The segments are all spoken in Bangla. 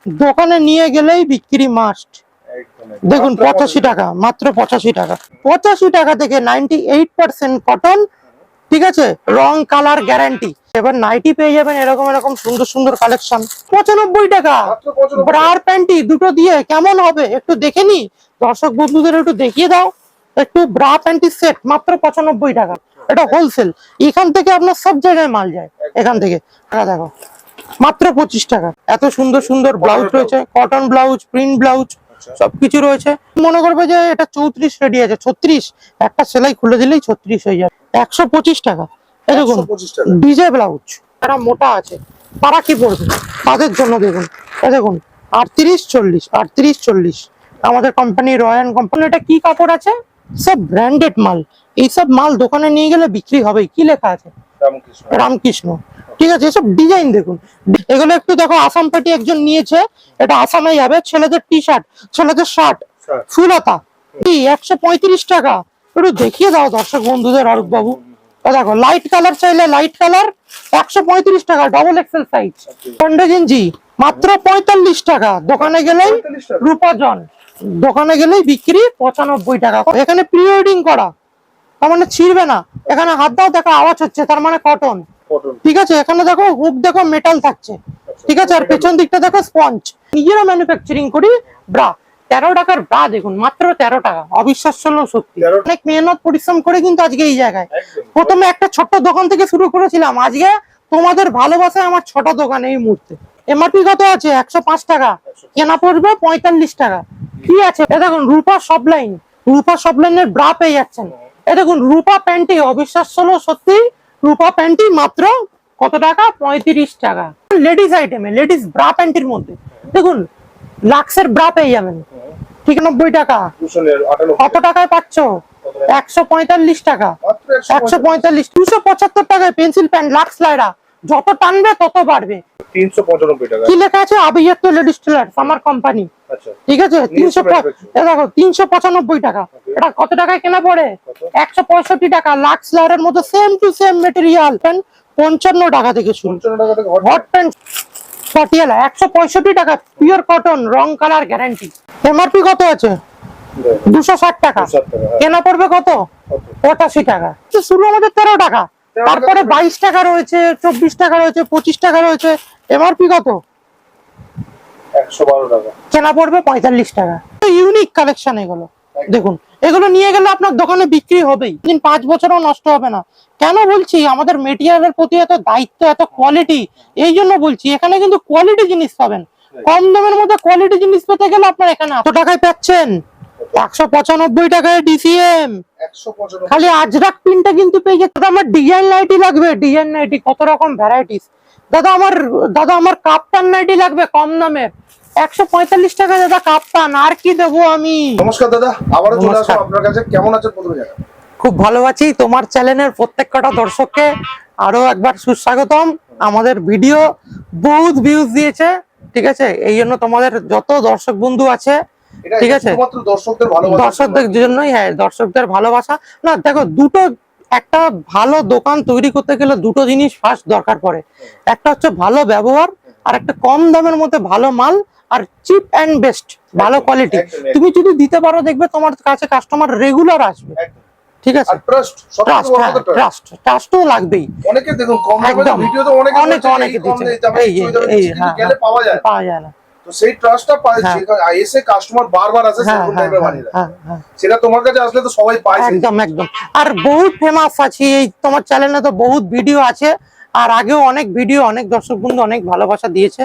দোকানে নিয়ে গেলেই বিক্রি মাস্ট। দেখুন 85 টাকা, মাত্র 85 টাকা। 85 টাকা থেকে 98% কটন, ঠিক আছে, রং কালার গ্যারান্টি। এবার নাইটি পেয়ে যাবেন এরকম এরকম সুন্দর সুন্দর কালেকশন 95 টাকা। ব্রার প্যান্টি দুটো দিয়ে কেমন হবে একটু দেখে নি, দর্শক বন্ধুদের একটু দেখিয়ে দাও। একটু ব্রা প্যান্টি সেট মাত্র 95 টাকা। এটা হোলসেল, এখান থেকে আপনার সব জায়গায় মাল যায়। এখান থেকে দেখো মাত্র 25 টাকা। এত সুন্দর সুন্দর ব্লাউজ রয়েছে, কটন ব্লাউজ, প্রিন্ট ব্লাউজ সবকিছু রয়েছে। মনে করবে যে এটা 34 রেডি আছে, 36 একটা সেলাই খুলে দিলেই 36 হয়ে যাবে। 125 টাকা। এই দেখুন ডিজে ব্লাউজ, যারা মোটা আছে তারা কি পড়বে, তাদের জন্য দেখুন। এই দেখুন 38-40 আমাদের কোম্পানি রয়্যাল কোম্পানি। এটা কি কাপড় আছে, সব ব্র্যান্ডেড মাল। এইসব মাল দোকানে নিয়ে গেলে বিক্রি হবে। কি লেখা আছে, রামকৃষ্ণ, ঠিক আছে। এসব ডিজাইন দেখুন, এগুলো একটু দেখো। আসাম পাটি একজন নিয়েছে, এটা আসামে যাবে। ছেলেদের টি শার্ট, ছেলেদের শার্ট ফুল হাতা, 135 টাকা। একটু দেখিয়ে দাও দর্শক বন্ধুদের অরূপ বাবু। দেখো লাইট কালার চাইলে লাইট কালার 135 টাকা, ডবল এক্সেল সাইজ। পন্ডে গেঞ্জি মাত্র 45 টাকা। দোকানে গেলেই রূপাজন, দোকানে গেলেই বিক্রি 95 টাকা। এখানে প্রি ওয়েডিং করা, তার মানে ছিঁড়বে না। এখানে হাত দাও, দেখো আওয়াজ হচ্ছে, তার মানে কটন, ঠিক আছে। এখানে দেখো হুক, দেখো মেটাল থাকছে, ঠিক আছে। আর পেছন দিকটা দেখো স্পঞ্জ। নিজেরা ম্যানুফ্যাকচারিং করি ব্রা। 13 টাকার ব্রা দেখুন, মাত্র 13 টাকা। অবিশ্বাস্য হলো সত্যি। অনেক মেহনত পরিশ্রম করে কিন্তু আজকে এই জায়গায়। প্রথমে একটা ছোট্ট দোকান থেকে শুরু করেছিলাম, আজকে তোমাদের ভালোবাসায় আমার ছোট দোকান এই মুহূর্তে। এমআরপি কত আছে, 105 টাকা। কেনা পড়বে 45 টাকা। কি আছে, এ দেখুন রূপা সব লাইন, রূপা সব লাইনের ব্রা পেয়ে যাচ্ছেন। এ দেখুন রূপা প্যান্টি, অবিশ্বাস্য হলো সত্যি। রূপা প্যান্টি মাত্র কত টাকা, 35 টাকা। লেডিস আইটেমে, লেডিস ব্রা প্যান্টির মধ্যে দেখুন লাক্সের ব্রা পেয়ে যাবেন, ঠিক 90 টাকা। কত টাকায় পাচ্ছ, 145 টাকা। 145, 275 টাকায় পেন্সিল প্যান্ট লাক্স লাইরা। যত টানবে তত বাড়বে। 395 টাকা। কি লেখা আছে, আবিয়াত লেডিস টেলার্স আমার কোম্পানি, ঠিক আছে। 395 টাকা। এটা কত টাকায় কেনা পড়ে, 165 টাকা। লাক্স লাইরার মধ্যে সেম টু সেম মেটেরিয়াল, 55 টাকা থেকে শুরু। হট প্যান্ট পাটিয়ালা 165 টাকা, পিওর কটন, রং কালার গ্যারান্টি। এমআরপি কত আছে, 260 টাকা। কেনা পড়বে কত, 85 টাকা। শুরু আমাদের 13 টাকা, তারপরে 22 টাকা রয়েছে, 24 টাকা রয়েছে, 25 টাকা রয়েছে। এমআরপি কত, 112 টাকা। কেনা পড়বে 45 টাকা। ইউনিক কালেকশন এগুলো দেখুন। এগুলো নিয়ে গেলে আপনার দোকানে বিক্রি হবেই, 5 বছরও নষ্ট হবে না। কেন বলছি, আমাদের মেটেরিয়ালের প্রতি এত দায়িত্ব, এত কোয়ালিটি, এই জন্য বলছি। এখানে কিন্তু কোয়ালিটি জিনিস পাবেন। কম দামের মধ্যে কোয়ালিটি জিনিস পেতে গেলে আপনার এখানে এত টাকায় পাচ্ছেন 195 টাকায় ডিসিএম। খালি আজরাক পিনটা কিন্তু পেয়ে যেতে। আমার ডিজাইন নাইটি লাগবে, ডিজাইন নাইটি কত রকম ভ্যারাইটিস। দাদা আমার কাপ্তান নাইটি লাগবে কম দামের, 145 টাকা দাদা কাপ্তান। আর কি দেবো আমি। নমস্কার দাদা, আবারও চলে আসলাম আপনার কাছে। কেমন আছেন প্রথমে জানান? খুব ভালো আছি। তোমার চ্যানেলের প্রত্যেকটা দর্শককে আরো একবার সুস্বাগতম। আমাদের ভিডিও বহুত ভিউজ দিয়েছে, ঠিক আছে। এই জন্য তোমাদের যত দর্শক বন্ধু আছে, ঠিক আছে, দর্শকদের জন্যই। হ্যাঁ, দর্শকদের ভালোবাসা। না দেখো, দুটো, একটা ভালো দোকান তৈরি করতে গেলে দুটো জিনিস ফার্স্ট দরকার পড়ে। একটা হচ্ছে ভালো ব্যবহার, আর একটা কম দামের মধ্যে ভালো মাল, আর চিপ এন্ড বেস্ট ভালো কোয়ালিটি। তুমি যদি দিতে পারো, দেখবে তোমার কাছে কাস্টমার রেগুলার আসবে, ঠিক আছে। ট্রাস্টও লাগবেই। অনেকে দেখুন কম দামে ভিডিওতে অনেকে পাওয়া যায় না। তো সেই ট্রাস্টটা এসে কাস্টমার বারবার আসে, সেরকম টাইপের বানিয়ে দেয়। সেটা তোমার কাছে আসলে তো সবাই পায়। একদম একদম। আর বহুত ফেমাস আছে এই তোমার চ্যানেলে, তো বহুত ভিডিও আছে। আর আগেও অনেক ভিডিও, অনেক দর্শক বন্ধু অনেক ভালোবাসা দিয়েছে।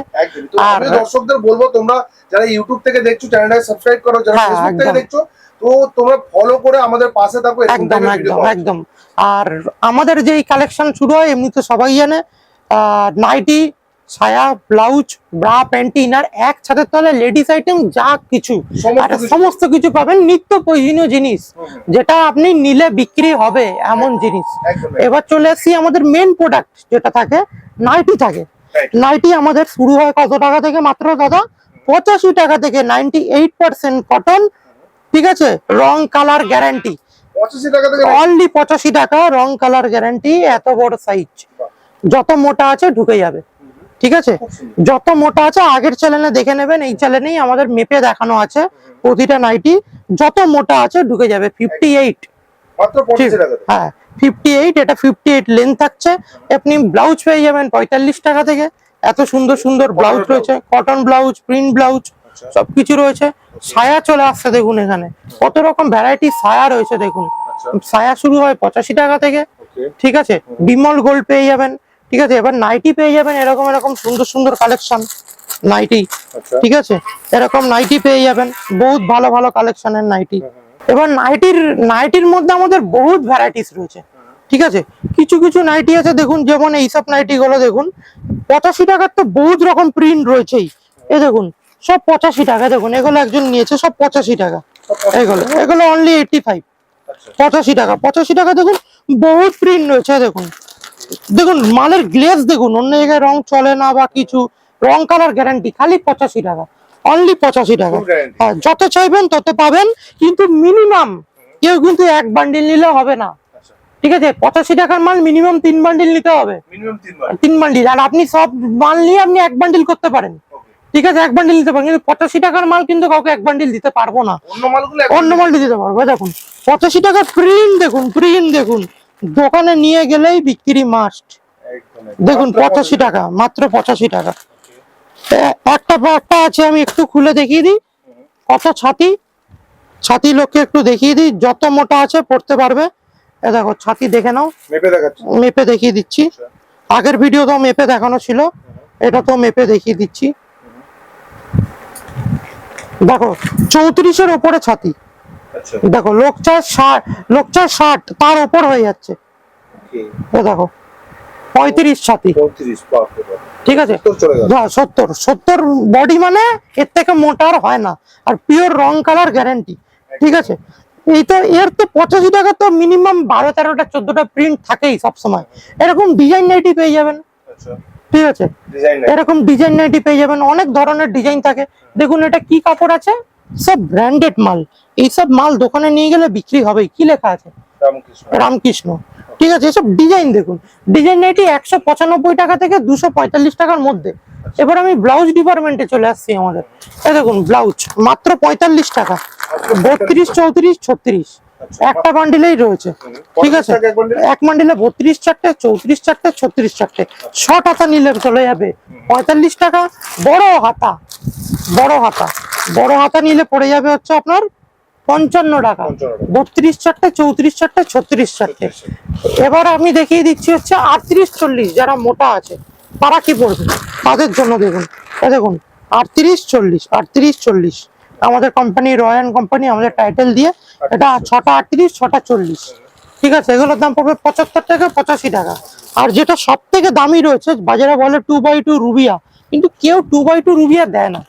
আর দর্শকদের বলবো, তোমরা যারা ইউটিউব থেকে দেখছো চ্যানেলটাকে সাবস্ক্রাইব করো, যারা ফেসবুক থেকে দেখছো তো তোমরা ফলো করে আমাদের পাশে থাকো। একদম একদম একদম। আর আমাদের যে কালেকশন শুরু হয়, এমনি তো সবাই জানে, নাইটি, সায়া, ব্লাউজ, ব্রা, প্যান্টি, ইনার, এক ছাদের তলে লেডিস আইটেম যা কিছু, সমস্ত কিছু পাবেন। নিত্য প্রয়োজনীয় জিনিস, যেটা আপনি নিলে বিক্রি হবে এমন জিনিস। এবার চলে আসি আমাদের মেন প্রোডাক্ট যেটা থাকে, নাইটি থাকে। নাইটি আমাদের শুরু হয় কত টাকা থেকে, মাত্র দাদা 85 টাকা থেকে। 98% কটন, ঠিক আছে, রং কালার গ্যারান্টি। 85 টাকা থেকে অনলি 85 টাকা, রং কালার গ্যারান্টি। এত বড় সাইজ, যত মোটা আছে ঢুকে যাবে, ঠিক আছে, যত মোটা আছে আগের চ্যানেলে দেখে নেবেন, এই চ্যানেলেই আমাদের মেপে দেখানো আছে প্রতিটা নাইটি যত মোটা আছে ঢুকে যাবে। 58 মাত্র 85 টাকা। হ্যাঁ 58, এটা 58 লেন্থ থাকছে। আপনি ব্লাউজ পেয়ে যাবেন 45 টাকা থেকে। এত সুন্দর সুন্দর ব্লাউজ রয়েছে, কটন ব্লাউজ, প্রিন্ট ব্লাউজ সবকিছু রয়েছে। সায়া চলে আসছে দেখুন, এখানে কত রকম ভ্যারাইটি সায়া রয়েছে দেখুন। সায়া শুরু হয় 85 টাকা থেকে, ঠিক আছে। বিমল গোল্ড পেয়ে যাবেন, ঠিক আছে। এবার নাইটি পেয়ে যাবেন এরকম এরকম সুন্দর সুন্দর কালেকশন নাইটি, ঠিক আছে। এরকম নাইটি পেয়ে যাবেন, বহুত ভালো ভালো কালেকশনের নাইটি। এবার নাইটির মধ্যে আমাদের বহুত ভ্যারাইটিস রয়েছে, ঠিক আছে। কিছু কিছু নাইটি আছে দেখুন, যেমন এইসব নাইটি গুলো দেখুন 85 টাকার তো বহুত রকম প্রিন্ট রয়েছেই। এই দেখুন সব 85 টাকা, দেখুন এগুলো একজন নিয়েছে সব 85 টাকা। এগুলো অনলি 85, 85 টাকা। 85 টাকা দেখুন বহুত প্রিন্ট রয়েছে। দেখুন দেখুন মালের গ্লেজ দেখুন, অন্য জায়গায় রং চলে না বা কিছু, রং কালার গ্যারান্টি, খালি 85 টাকা, অনলি 85 টাকা। হ্যাঁ যত চাইবেন তত পাবেন, কিন্তু মিনিমাম কেউ কিন্তু এক বান্ডিল নিলে হবে না, ঠিক আছে। 85 টাকার মাল মিনিমাম 3 বান্ডিল নিতে হবে, 3 বান্ডিল। আর আপনি সব মাল নিয়ে আপনি এক বান্ডিল করতে পারেন, ঠিক আছে, এক বান্ডিল দিতে পারেন। কিন্তু 85 টাকার মাল কিন্তু কাউকে এক বান্ডিল দিতে পারবো না, অন্য মালটি দিতে পারবো। দেখুন 85 টাকার প্রিন্ট দেখুন, প্রিন্ট দেখুন, দোকানে নিয়ে গেলেই বিক্রি মাস্ট। দেখুন 85 টাকা, মাত্র 85 টাকা। একটা আছে, আমি একটু খুলে দেখিয়ে দিই কত ছাতি। ছাতি লোককে একটু দেখিয়ে দিই, যত মোটা আছে পড়তে পারবে। এ দেখো ছাতি দেখে নাও, মেপে দেখিয়ে দিচ্ছি। আগের ভিডিও তো মেপে দেখানো ছিল, এটা তো মেপে দেখিয়ে দিচ্ছি। দেখো 34-এর উপরে ছাতি। দেখো লোক চায় 60, তার উপর হয়ে যাচ্ছে। দেখো 35 ছাতি, ঠিক আছে। 70 বডি মানে এর থেকে মোটা আর হয় না, আর পিওর রং কালার গ্যারান্টি, ঠিক আছে। এই তো এর তো 85 টাকা তো মিনিমাম 12, 13টা 14টা প্রিন্ট থাকেই সবসময়। এরকম ডিজাইন নাইটি পেয়ে যাবেন, ঠিক আছে। এরকম ডিজাইন নাইটি পেয়ে যাবেন, অনেক ধরনের ডিজাইন থাকে। দেখুন এটা কি কাপড় আছে, সব ব্র্যান্ডেড মাল। এইসব মাল দোকানে নিয়ে গেলে বিক্রি হবেই। কি লেখা আছে? রামকৃষ্ণ, ঠিক আছে। এসব ডিজাইন দেখুন, ডিজাইন নাইটি 195 টাকা থেকে 245 টাকার মধ্যে। এবার আমি ব্লাউজ ডিপার্টমেন্টে চলে আসছি আমাদের। এই দেখুন ব্লাউজ মাত্র 45 টাকা, 32, 34, 36 একটা বান্ডিলেই রয়েছে, ঠিক আছে। এক বান্ডিলে 32 চারটে, 34 চারটে, 36 চারটে, শর্ট হাতা নিলে চলে যাবে 45 টাকা। বড় হাতা, বড় হাতা, বড় হাতা নিলে পড়ে যাবে হচ্ছে আপনার 55 টাকা। 32 চারটে, 34 চারটে, 36 চারটে। এবার আমি দেখিয়ে দিচ্ছি হচ্ছে 38, 40 যারা মোটা আছে তারা কি পড়বে, তাদের জন্য দেখুন। দেখুন 38, 40, 38, 40 আমাদের কোম্পানি রয়্যাল কোম্পানি আমাদের টাইটেল দিয়ে। এটা 6টা 38, 6টা 40, ঠিক আছে। এগুলোর দাম পড়বে 75 টাকা, 85 টাকা। আর যেটা সব থেকে দামি রয়েছে, বাজারে বলে 2x2 রুবিয়া, কিন্তু কেউ 2x2 রুবিয়া দেয় না।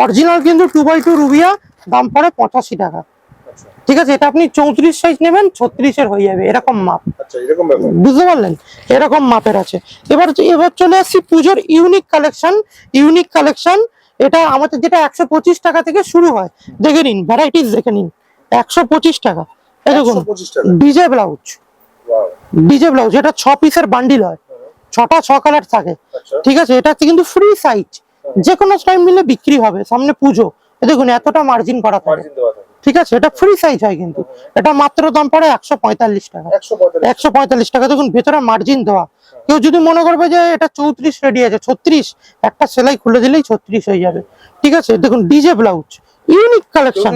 অরিজিনাল কিন্তু 2x2 রুবিয়া দাম পড়ে 85 টাকা, ঠিক আছে। এটা আপনি 34 সাইজ নেবেন, 36-এর হয়ে যাবে, এরকম মাপ, বুঝতে পারলেন? এরকম মাপের আছে। এবার চলে আসছি পুজোর ইউনিক কালেকশন। ইউনিক কালেকশন এটা আমাদের যেটা 125 টাকা থেকে শুরু হয়। দেখে নিন ভ্যারাইটিস, দেখে নিন 125 টাকা। এই দেখুন ডিজে ব্লাউজ, ডিজে ব্লাউজ, এটা 6 পিসের বান্ডিল হয়, 6টা 6 কালার থাকে, ঠিক আছে। এটা কিন্তু ফ্রি সাইজ, যে কোনো টাইম নিলে বিক্রি হবে। সামনে পুজো, দেখুন এতটা মার্জিন করা থাকে, ঠিক আছে। এটা ফ্রি সাইজ হয়, কিন্তু এটা মাত্র দাম পড়ে 145 টাকা, 145 টাকা। দেখুন ভেতরে মার্জিন দেওয়া। কেউ যদি মনে করবে যে এটা 34 রেডি আছে, 36 একটা সেলাই খুলে দিলেই 36 হয়ে যাবে, ঠিক আছে। দেখুন ডিজে ব্লাউজ, ইউনিক কালেকশন,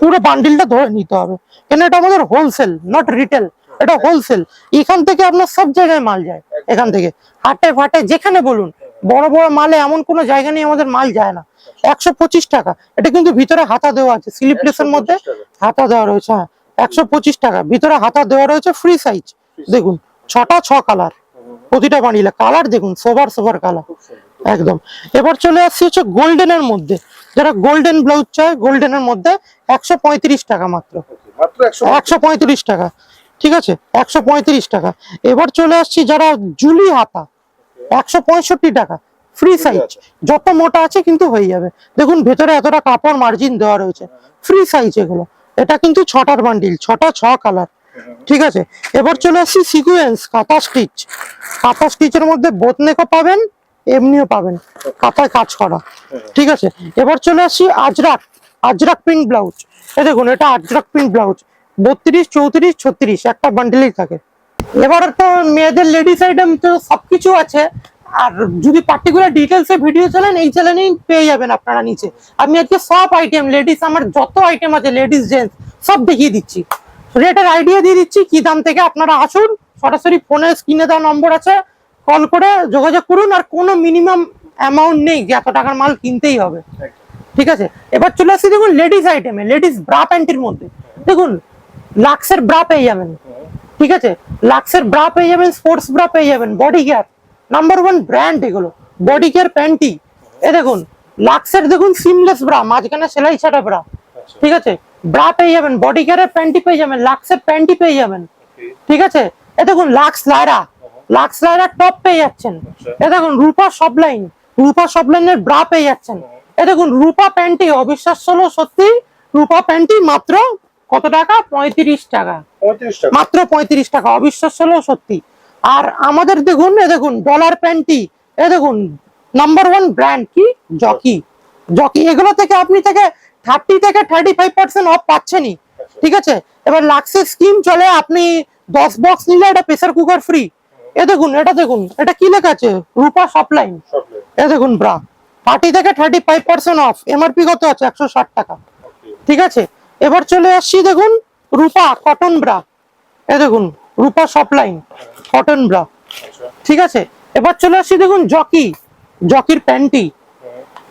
পুরো বান্ডিলটা ধরে নিতে হবে, কেন এটা আমাদের হোলসেল, নট রিটেল, এটা হোলসেল। এখান থেকে আপনার সব জায়গায় মাল যায়, এখান থেকে হাটে ফাটে যেখানে বলুন, বড় বড় মালে এমন কোনো জায়গা নেই আমাদের মাল যায় না। 125 টাকা। এটা কিন্তু ভিতরে হাতা দেওয়া আছে, স্লিপলেসের মধ্যে হাতা দেওয়া রয়েছে। হ্যাঁ 125 টাকা, ভিতরে হাতা দেওয়া রয়েছে, ফ্রি সাইজ। দেখুন 6টা 6 কালার, প্রতিটা বান্ডিলে কালার দেখুন, সোবার সোবার কালার একদম। এবার চলে আসছে হচ্ছে গোল্ডেনের মধ্যে, যারা গোল্ডেন ব্লাউজ চায়, গোল্ডেনের মধ্যে 135 টাকা, মাত্র 135 টাকা, ঠিক আছে, 135 টাকা। এবার চলে আসছি যারা জুলি হাতা, 165 টাকা, ফ্রি সাইজ, যত মোটা আছে কিন্তু হয়ে যাবে। দেখুন ভেতরে এতটা কাপড় মার্জিন দেওয়া রয়েছে, ফ্রি সাইজ এগুলো। এটা কিন্তু 6টার বান্ডিল, 6টা 6 কালার, ঠিক আছে। এবার চলে আসছি সিকোয়েন্স কাঁথা স্টিচ। কাঁথা স্টিচের মধ্যে বোথ নেকও পাবেন, এমনিও পাবেন, কাঁথায় কাজ করা। ঠিক আছে, এবার চলে আসি আজরাক প্রিন্ট ব্লাউজ। এই দেখুন, এটা আজরাক প্রিন্ট ব্লাউজ 32, 34, 36 একটা বান্ডেলই থাকে। এবার তো মেয়েদের লেডিস আইটেম তো সবকিছু আছে। আর যদি পার্টিকুলার ডিটেলসে ভিডিও চালান, এই চ্যানেলেই পেয়ে যাবেন আপনারা নিচে। আমি আজকে সব আইটেম লেডিস, আমার যত আইটেম আছে লেডিস জেন্টস সব দেখিয়ে দিচ্ছি, রেটের আইডিয়া দিয়ে দিচ্ছি কি দাম থেকে। আপনারা আসুন, সরাসরি ফোনে স্ক্রিনে দেওয়া নম্বর আছে, কল করে যোগাযোগ করুন। আর কোনো মিনিমাম অ্যামাউন্ট নেই যে এত টাকার মাল কিনতেই হবে। ঠিক আছে, এবার চলে আসছি দেখুন লেডিস আইটেমে, লেডিস ব্রা প্যান্টির মধ্যে। দেখুন লাক্সের ব্রা পেয়ে যাবেন। ঠিক আছে, লাক্সের ব্রা পেয়ে যাবেন, স্পোর্টস ব্রা পেয়ে যাবেন, বডি কেয়ার নাম্বার 1 ব্র্যান্ড এগুলো, বডি কেয়ার প্যান্টি। এ দেখুন লাক্সের দেখুন সিমলেস ব্রা, মাঝখানে সেলাই ছাড়া ব্রা। ঠিক আছে, ব্রা পেয়ে যাবেন, বডি কেয়ারের প্যান্টি পেয়ে যাবেন, লাক্সের প্যান্টি পেয়ে যাবেন। ঠিক আছে, এ দেখুন লাক্স লায়রা টপ পেয়ে যাচ্ছেন। এ দেখুন রূপা সব লাইনের ব্রা পেয়ে যাচ্ছেন। এ দেখুন রূপা প্যান্টি, অবিশ্বাস্য হলো সত্যি, রূপা প্যান্টি মাত্র কত টাকা? 35 টাকা, মাত্র 35 টাকা, অবিশ্বাস্য হলো সত্যি। আর আমাদের দেখুন, এ দেখুন ডলার প্যান্টি, এ দেখুন নাম্বার 1 ব্র্যান্ড কি জকি, এগুলো থেকে আপনি 30 থেকে 35% অফ পাচ্ছেনই। ঠিক আছে, এবার লাক্সের স্কিম চলে, আপনি 10 বক্স নিলে এটা প্রেসার কুকার ফ্রি। এ দেখুন, এটা কি লেখা আছে? রূপা সপলাইন। এ দেখুন ব্রা 30 থেকে 35% অফ, এমআরপি কত আছে? 160 টাকা। ঠিক আছে, এবার চলে আসছি দেখুন রূপা কটন ব্রা। এ দেখুন রূপা সপলাইন কটন ব্রা। ঠিক আছে, এবার চলে আসছি দেখুন জকির প্যান্টি।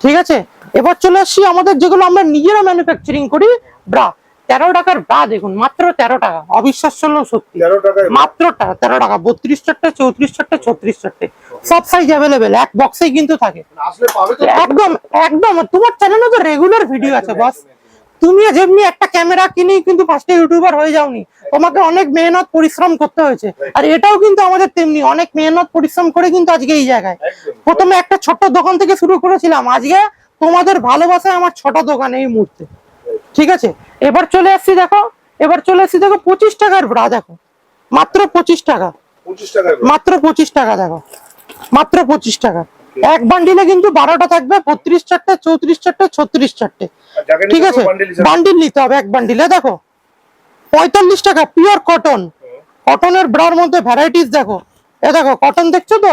ঠিক আছে, এবার চলে আসছি আমাদের যেগুলো আমরা নিজেরা ম্যানুফ্যাকচারিং করি ব্রা। 13 টাকার ব্রা দেখুন, মাত্র 13 টাকা, অবিশ্বাস্য হলো সত্যি, মাত্র 13 টাকা। 32 চারটে, 34 চারটে, 36 চারটে, সব সাইজ অ্যাভেলেবেল, এক বক্সেই কিন্তু থাকে। একদম একদম, তোমার চ্যানেলে তো রেগুলার ভিডিও আছে বস। তুমি যেমনি একটা ক্যামেরা কিনে কিন্তু 5টা ইউটিউবার হয়ে যাওনি, তোমাকে অনেক মেহনত পরিশ্রম করতে হয়েছে। আর এটাও কিন্তু আমাদের তেমনি অনেক মেহনত পরিশ্রম করে কিন্তু আজকে এই জায়গায়। প্রথমে একটা ছোট্ট দোকান থেকে শুরু করেছিলাম, আজকে তোমাদের ভালোবাসায় আমার 6টা দোকান এই মুহূর্তে। ঠিক আছে, এবার চলে আসছি দেখো 25 টাকার ব্রা। দেখো মাত্র 25 টাকা, মাত্র 25 টাকা। দেখো মাত্র 25 টাকা। এক বান্ডিলে কিন্তু 12টা থাকবে, 32 চারটে, 34 চারটে, 36 চারটে। ঠিক আছে, বান্ডিল নিতে হবে এক বান্ডিলে। দেখো 45 টাকা, পিওর কটনের ব্রার মধ্যে ভ্যারাইটিস দেখো। এ দেখো কটন দেখছো তো,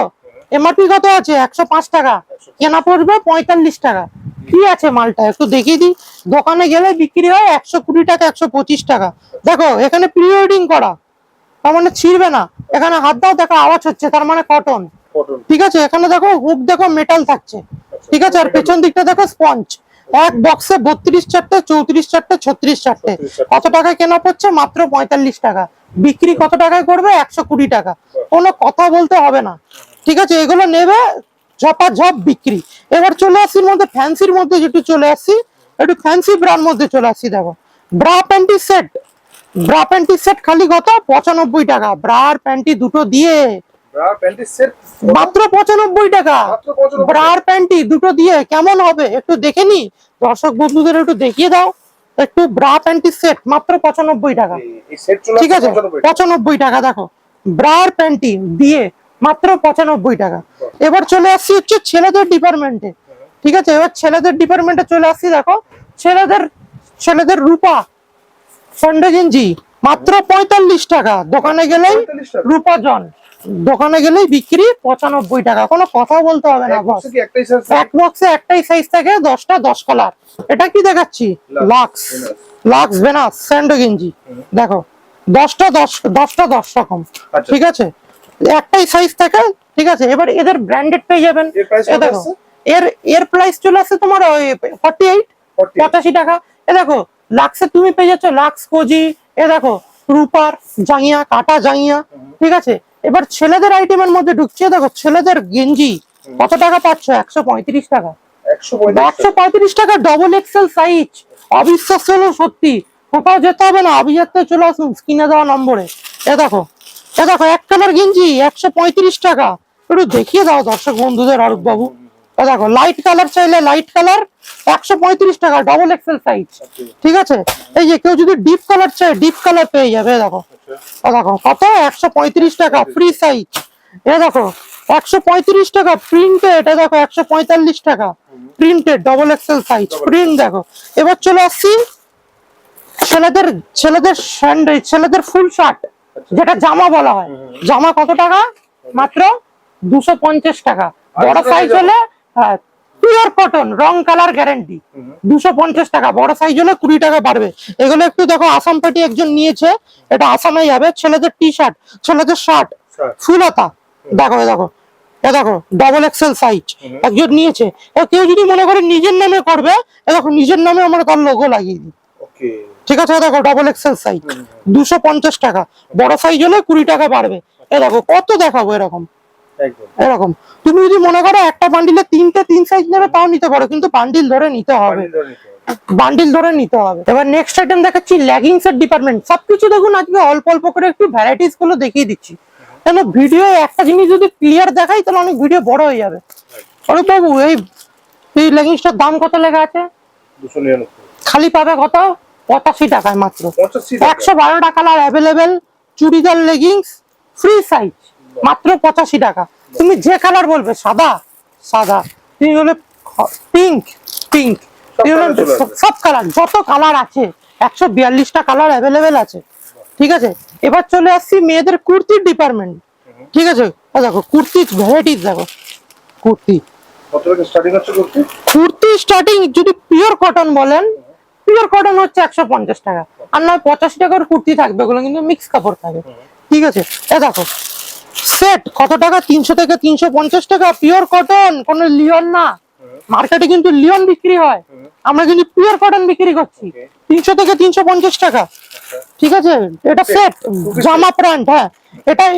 এমআরপি কত আছে? 105 টাকা, কেনা পড়বে 45 টাকা। কি আছে মালটা একটু দেখিয়ে দিই। দোকানে গেলে বিক্রি হয় 120 টাকা, 125 টাকা। দেখো এখানে প্রি ওয়েডিং করা, তার মানে ছিঁড়বে না। এখানে হাত দাও, দেখো আওয়াজ হচ্ছে, তার মানে কটন। ঠিক আছে, এখানে দেখো হুক, দেখো মেটাল থাকছে। ঠিক আছে, আর পেছন দিকটা দেখো স্পঞ্জ। এক বক্সে 32 চারটে, 34 চারটে, 36 চারটে। কত টাকায় কেনা পড়ছে? মাত্র 45 টাকা। বিক্রি কত টাকায় করবে? 120 টাকা। কোনো কথা বলতে হবে না। ঠিক আছে, এগুলো নেবে ঝপাঝপ বিক্রি। এবার চলে আসছি মধ্যে ফ্যান্সির মধ্যে, যেটু চলে আসছি একটু ফ্যান্সি ব্রার মধ্যে চলে আসছি। দেখো ব্রা প্যান্টি সেট খালি কত? 95 টাকা। ব্রা আর প্যান্টি দুটো দিয়ে মাত্র 95 টাকা। ব্রা আর প্যান্টি দুটো দিয়ে কেমন হবে একটু দেখে নি, দর্শক বন্ধুদের একটু দেখিয়ে দাও একটু। ব্রা প্যান্টি সেট মাত্র 95 টাকা। ঠিক আছে, 95 টাকা। দেখো ব্রা আর প্যান্টি দিয়ে মাত্র 95 টাকা। এবার চলে আসছি হচ্ছে ছেলেদের ডিপার্টমেন্টে। ঠিক আছে, এবার ছেলেদের ডিপার্টমেন্টে চলে আসছি। দেখো ছেলেদের রূপা সান্ডে গেঞ্জি মাত্র 45 টাকা। দোকানে গেলেই রূপা জন, দোকানে গেলেই বিক্রি 95 টাকা। কোনো কথা বলতে হবে না বস। এক বক্সে একটাই সাইজ থাকে, 10টা 10 কালার। এটা কি দেখাচ্ছি? লাক্স ভেনাস স্যান্ডো গেঞ্জি। দেখো 10টা 10 রকম। ঠিক আছে, একটাই সাইজ থাকে। ঠিক আছে, এবার এদের ব্র্যান্ডেড পেয়ে যাবেন। দেখো এর প্রাইস চলে আসছে তোমার ওই 85 টাকা। এ দেখো লাক্সে তুমি পেয়ে যাচ্ছ লাক্স কোজি। এ দেখো রূপার জাঙ্গিয়া, কাটা জাঙ্গিয়া। ঠিক আছে, এবার ছেলেদের আইটেমের মধ্যে ঢুকছে। দেখো ছেলেদের গেঞ্জি কত টাকা পাচ্ছ? 135 টাকা। 135 টাকা ডবল এক্সেল সাইজ, অবিশ্বাস্য হলো সত্যি। কোথাও যেতে হবে না, অভিজাত্যে চলে আসুন স্ক্রিনে দেওয়া নম্বরে। এ দেখো এক কালার গেঞ্জি 135 টাকা। একটু দেখিয়ে দাও দর্শক বন্ধুদের অরূপ বাবু। দেখো লাইট কালার চাইলে লাইট কালার 135 টাকা, ডবল এক্সেল সাইজ। ঠিক আছে, এই যে কেউ যদি ডিপ কালার চাই, ডিপ কালার পেয়ে যাবে। দেখো দেখো কত? 135 টাকা, ফ্রি সাইজ। এটা দেখো 135 টাকা প্রিন্টেড, এটা দেখো 145 টাকা printed, double XL size print দেখো। এবার চলে আসছি ছেলেদের ছেলেদের স্যান্ডেল, ছেলেদের ফুল শার্ট যেটা জামা বলা হয়। জামা কত টাকা? মাত্র 250 টাকা। বড় সাইজ হলে পিওর কটন, রং কালার গ্যারান্টি, 250 টাকা। বড় সাইজ হলে 20 টাকা বাড়বে। এগুলো একটু দেখো, আসাম পাটি একজন নিয়েছে, এটা আসামে যাবে। ছেলেদের টি শার্ট, ছেলেদের শার্ট ফুল হাতা দেখো, দেখো এ দেখো ডবল এক্সেল সাইজ একজন নিয়েছে। কেউ যদি মনে করে নিজের নামে করবে, এ দেখো নিজের নামে আমরা তার লোগো লাগিয়ে দিই। ঠিক আছে, দেখো ডবল এক্সেল সাইজ 250 টাকা। বড় সাইজ হলে 20 টাকা বাড়বে। এ দেখো কত দেখাবো এরকম এরকম। তুমি যদি মনে করো একটা বান্ডিলে 3 সাইজ নেবে তাও নিতে পারো, কিন্তু বান্ডিল ধরে নিতে হবে, বান্ডিল ধরে নিতে হবে। এবার নেক্সট আইটেম দেখাচ্ছি লেগিংস এর ডিপার্টমেন্ট। সবকিছু দেখুন আজকে অল্প অল্প করে একটু ভ্যারাইটিস গুলো দেখিয়ে দিচ্ছি, কেন ভিডিও একটা জিনিস যদি ক্লিয়ার দেখাই তাহলে অনেক ভিডিও বড় হয়ে যাবে। অরে বাবু এই লেগিংসটার দাম কত লেখা আছে? 299। খালি পাবে কত? 85 টাকায় মাত্র। 112 colour available, churidar leggings free size মাত্র 85 টাকা। তুমি যে কালার বলবে, সাদা সাদা, তুমি বলে পিঙ্ক পিঙ্ক, সব কালার, যত কালার আছে 142টা কালার অ্যাভেলেবেল আছে। ঠিক আছে, এবার চলে আসছি মেয়েদের কুর্তির ডিপার্টমেন্ট। ঠিক আছে, দেখো কুর্তি ভ্যারাইটিস দেখো। কুর্তি কত টাকা স্টার্টিং আছে কুর্তি? কুর্তি স্টার্টিং যদি পিওর কটন বলেন, পিওর কটন হচ্ছে 150 টাকা, আর নয় 85 টাকার কুর্তি থাকবে, ওগুলো কিন্তু মিক্স কাপড় থাকে। ঠিক আছে, এ দেখো সেট কত টাকা? 300 থেকে 350 টাকা পিওর কটন, কোনো লিওন না। মার্কেটে কিন্তু লিওন বিক্রি হয়, আমরা কিন্তু পিওর কটন বিক্রি করছি 300 থেকে 350 টাকা। ঠিক আছে, এটা সেট জামা প্যান্ট। হ্যাঁ,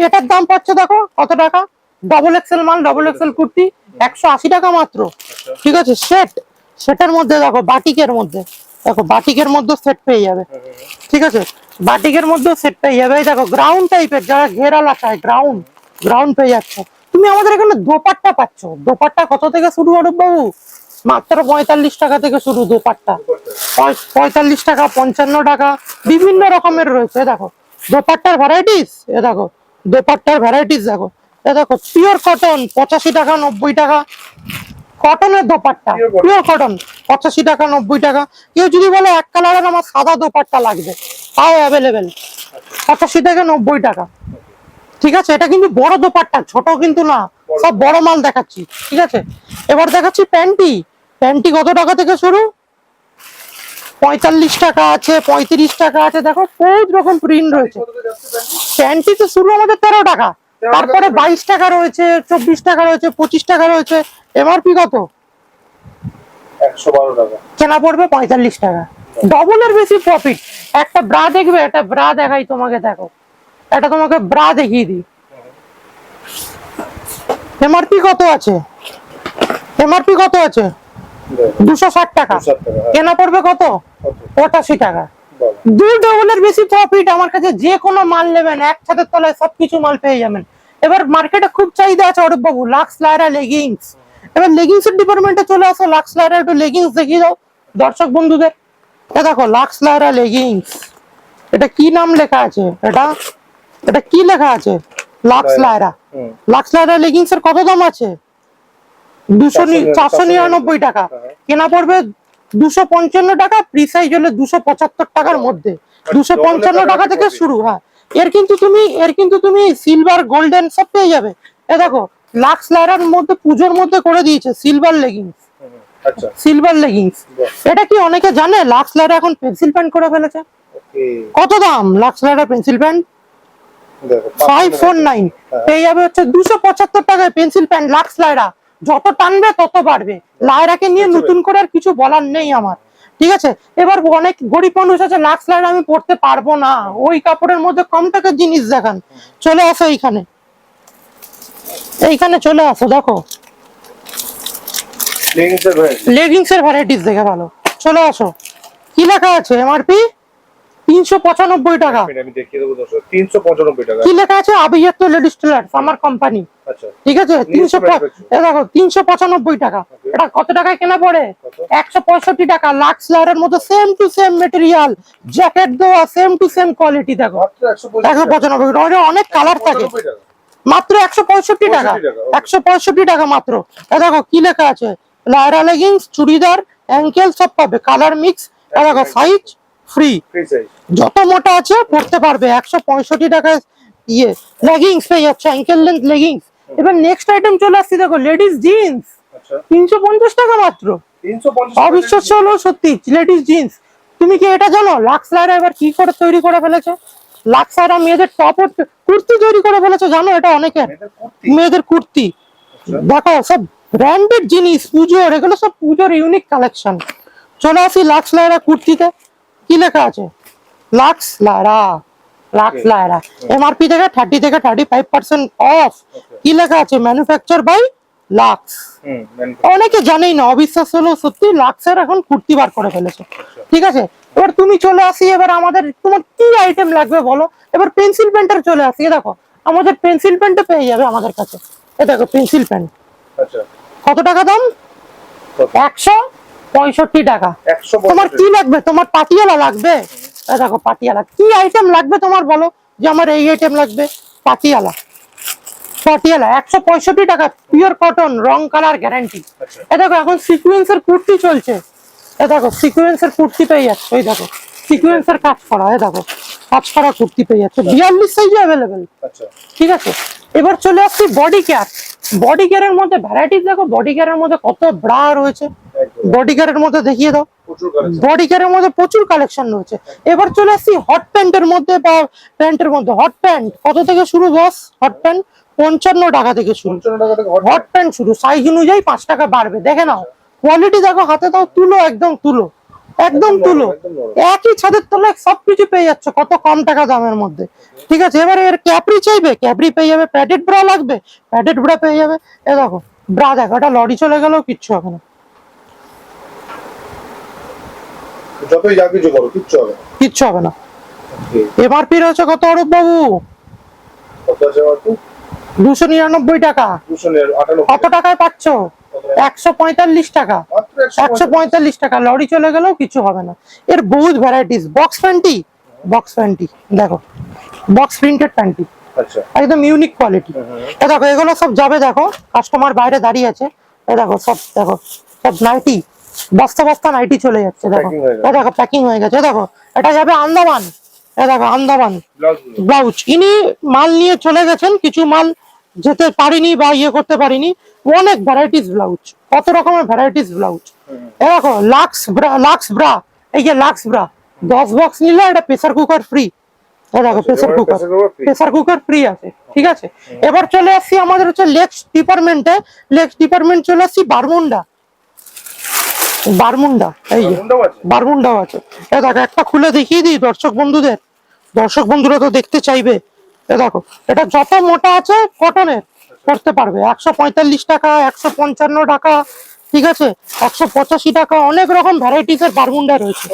এটার দাম পাচ্ছে দেখো কত টাকা? ডবল এক্সেল মাল, ডবল এক্সেল কুর্তি 180 টাকা মাত্র। ঠিক আছে, সেটের মধ্যে দেখো, বাটিকের মধ্যে দেখো, বাটিকের মধ্যে সেট পেয়ে যাবে। ঠিক আছে, বাটিকের মধ্যে সেট পেয়ে যাবে। এই দেখো গ্রাউন্ড টাইপের, যারা ঘেরালা চায় গ্রাউন্ড পেয়ে যাচ্ছে। তুমি আমাদের এখানে দোপাট্টা পাচ্ছ। দোপাট্টা কত থেকে শুরু অরূপ বাবু? মাত্র 45 টাকা থেকে শুরু দোপাট্টা। 45 টাকা, 55 টাকা, বিভিন্ন রকমের রয়েছে। দেখো দোপাট্টার ভ্যারাইটিস, এ দেখো দোপাট্টার ভ্যারাইটিস দেখো। এ দেখো পিওর কটন 85 টাকা 90 টাকা, কটনের দোপাট্টা পিওর কটন 85 টাকা 90 টাকা। কেউ যদি বলে এক কালারের আমার সাদা দোপাট্টা লাগবে, তাও অ্যাভেলেবেল 85 থেকে 90 টাকা। ঠিক আছে, এটা কিন্তু বড় দোপাট্টা, ছোট কিন্তু না, সব বড় মাল দেখাচ্ছি। ঠিক আছে, এবার দেখাচ্ছি প্যান্টি। প্যান্টি কত টাকা থেকে শুরু? 45 টাকা আছে, 35 টাকা আছে। দেখো বহুত রকম প্রিন্ট রয়েছে। প্যান্টি তো শুরু আমাদের 13 টাকা, তারপরে 22 টাকা রয়েছে, 24 টাকা রয়েছে, 25 টাকা রয়েছে। এমআরপি কত? 112 টাকা। কেনা পড়বে 45 টাকা। ডবলের বেশি প্রফিট। একটা ব্রা দেখবে, একটা ব্রা দেখাই তোমাকে, দেখো এটা তোমাকে ব্রা দেখিয়ে দিই। এমআরপি কত আছে? এমআরপি কত আছে? 260 টাকা। কেনা পড়বে কত? 85 টাকা। দুই ডবলের বেশি প্রফিট। আমার কাছে যে কোনো মাল নেবেন, এক ছাদের তলায় সবকিছু মাল পেয়ে যাবেন। এবার মার্কেটে খুব চাহিদা আছে অরূপ বাবু, লাক্স লায়রা লেগিংস। এবার লেগিংস এর ডিপার্টমেন্টে চলে আসো, লাক্স লায়রা একটু লেগিংস দেখিয়ে দাও দর্শক বন্ধুদের। এ দেখো লাক্স লায়রা লেগিংস, এটা কি নাম লেখা আছে? এটা কি লেখা আছে? লাক্স লায়রা। লাক্স লায়রা লেগিংস এর কত দাম আছে? 499 টাকা। কেনা পড়বে 255 টাকা, প্রি সাইজ হলে 275 টাকার মধ্যে। 255 টাকা থেকে শুরু। হ্যাঁ, এর কিন্তু তুমি সিলভার গোল্ডেন সব পেয়ে যাবে। এ দেখো লাক্স লায়রার মধ্যে পুজোর মধ্যে করে দিয়েছে সিলভার লেগিংস। আচ্ছা, সিলভার লেগিংস এটা কি অনেকে জানে? লাক্স লায়রা এখন পেন্সিল প্যান্ট করে ফেলেছে। কত দাম লাক্স লায়রা পেন্সিল প্যান্ট? 549 পেয়ে যাবে হচ্ছে 275 টাকায় পেন্সিল প্যান্ট লাক্স লায়রা। যত টানবে তত বাড়বে। লায়রাকে নিয়ে নতুন করে আর কিছু বলার নেই আমার। ঠিক আছে, এবার অনেক গরিব মানুষ আছে, লাক্স লায়রা আমি পড়তে পারবো না, ওই কাপড়ের মধ্যে কম টাকার জিনিস দেখান। চলে আসো এইখানে চলে আসো, দেখো লেগিংস এর ভ্যারাইটিস দেখে ভালো। চলে আসো, কি লেখা আছে? এমআরপি 395 টাকা। আমি দেখিয়ে দেবো দর্শক, 395 টাকা। কি লেখা আছে? আবিয়াত লেডিস টেলার্স, আমার কোম্পানি। আচ্ছা, ঠিক আছে, 395 টাকা। এটা কত টাকায় কেনা পড়ে? 165 টাকা। লাক্স লায়রার মতো same to same material, jacket দেওয়া, সেম টু সেম কোয়ালিটি। দেখো 195 টাকা। অনেক কালার থাকে। মাত্র 165 টাকা, 165 টাকা মাত্র। দেখো কি লেখা আছে, লায়রা লেগিংস, চুড়িদার, অ্যাঙ্কেল সব পাবে, কালার মিক্স। দেখো সাইজ ফ্রি, যত মোটা আছে পড়তে পারবে। 165 টাকায় ইয়ে লেগিংস পেয়ে যাচ্ছে, অ্যাঙ্কেল লেন্থ লেগিংস। এবার নেক্সট আইটেম চলে আসছে, দেখো লেডিস জিন্স, 350 টাকা মাত্র। অবিশ্বাস্য হলো সত্যি, লেডিস জিন্স। তুমি কি এটা জানো লাক্স লায়রা এবার কি করে তৈরি করে ফেলেছে? লাক্স লায়রা মেয়েদের টপ কুর্তি তৈরি করে ফেলেছে, জানো এটা? অনেকের মেয়েদের কুর্তি। দেখো সব ব্র্যান্ডেড জিনিস, পুজোর, এগুলো সব পুজোর ইউনিক কালেকশন। চলে আসি লাক্স লায়রা কুর্তিতে। কি লেখা আছে? লাক্স লায়রা, লাক্স লায়রা। এমআরপি থেকে 30 থেকে 35% অফ। কি লেখা আছে? Manufacture by Lux. অনেকে জানেই না, অবিশ্বাস হলো সত্যি, লাক্সের এখন কুর্তি বার করে ফেলেছে। ঠিক আছে, এবার তুমি চলে আসি, এবার আমাদের তোমার কি আইটেম লাগবে বলো। এবার পেন্সিল পেন্টের চলে আসি। দেখো আমাদের পেন্সিল পেন্টও পেয়ে যাবে আমাদের কাছে। এ দেখো পেন্সিল পেন, কত টাকা দাম? 165 টাকা। তোমার কি লাগবে? তোমার পাটিয়ালা লাগবে? দেখো পাটিয়ালা। কি আইটেম লাগবে তোমার বলো, যে আমার এই আইটেম লাগবে। পাটিয়ালা, পাটিয়ালা 165 টাকা, পিওর কটন, রং কালার গ্যারান্টি। এ দেখো এখন সিকোয়েন্সের কুর্তি চলছে। এ দেখো সিকোয়েন্সের কুর্তি পেয়ে যাচ্ছে, ওই দেখো সিকোয়েন্সের কাজ করা। এ দেখো কাজ করা কুর্তি পেয়ে যাচ্ছে, 42 সাইজে অ্যাভেলেবেল। ঠিক আছে, এবার চলে আসছি বডি কেয়ার। বডি কেয়ারের মধ্যে ভ্যারাইটিস দেখো, বডি কেয়ারের মধ্যে কত ব্রা রয়েছে। বডি কেয়ারের মধ্যে দেখিয়ে দাও, বডি কেয়ারের মধ্যে প্রচুর কালেকশন রয়েছে। এবার চলে আসছি হট প্যান্টের মধ্যে, বা প্যান্টের মধ্যে। হট প্যান্ট কত থেকে শুরু বস? হট প্যান্ট 55 টাকা থেকে শুরু। হট প্যান্ট শুরু, সাইজ অনুযায়ী 5 টাকা বাড়বে। দেখে নাও কোয়ালিটি, দেখো হাতে দাও, তুলো, একদম তুলো, একদম তুলো। একই ছাদের তলায় সবকিছু পেয়ে যাচ্ছ কত কম টাকা দামের মধ্যে। ঠিক আছে, এবারে এর ক্যাপরি চাইবে, ক্যাপরি পেয়ে যাবে। প্যাডেড ব্রা লাগবে, প্যাডেড ব্রা পেয়ে যাবে। এ দেখো ব্রা, দেখো এটা লরি চলে গেলেও কিচ্ছু হবে না, যতই যা কিছু করো কিচ্ছু হবে না, কিচ্ছু হবে না। এমআরপি রয়েছে কত অরূপ বাবু? কত আছে বাবু? 299 টাকা। কত টাকায় পাচ্ছ? 145 টাকা, 145 টাকা। লরি চলে গেলেও কিছু হবে না। এর বহুত varieties. Box panty, box panty দেখো, বক্স প্রিন্টেড প্যান্টি, একদম ইউনিক কোয়ালিটি। এ দেখো এগুলো সব যাবে, দেখো কাস্টমার বাইরে দাঁড়িয়ে আছে। এ দেখো সব, দেখো সব নাইটি, বস্তা বস্তা নাইটি চলে যাচ্ছে। দেখো এ দেখো প্যাকিং হয়ে গেছে। দেখো এটা যাবে আন্দামান। এ দেখো আন্দামান ব্লাউজ। ইনি মাল নিয়ে চলে গেছেন, কিছু মাল যেতে পারিনি বা ইয়ে করতে পারিনি। অনেক ভ্যারাইটিস ব্লাউজ, কত রকমের ভ্যারাইটিস ব্লাউজ। এ দেখো লাক্স ব্রা, লাক্স ব্রা, এই যে লাক্স ব্রা 10 বক্স নিলে এটা প্রেসার কুকার ফ্রি। এই দেখো pressure cooker, pressure cooker free আছে। ঠিক আছে, এবার চলে আসছি আমাদের হচ্ছে লেক্স ডিপার্টমেন্টে। লেক্স ডিপার্টমেন্ট চলে আসছি বারমুন্ডা, বারমুন্ডা, এই যে বারমুন্ডাও আছে। এ দেখো একটা খুলে দেখিয়ে দিই দর্শক বন্ধুদের, দর্শক বন্ধুরা তো দেখতে চাইবে। এ দেখো এটা যত মোটা আছে কটনের করতে পারবে। 145 টাকা, 155 টাকা, ঠিক আছে, 185 টাকা। অনেক রকম ভ্যারাইটিস এর বারমুন্ডা রয়েছে।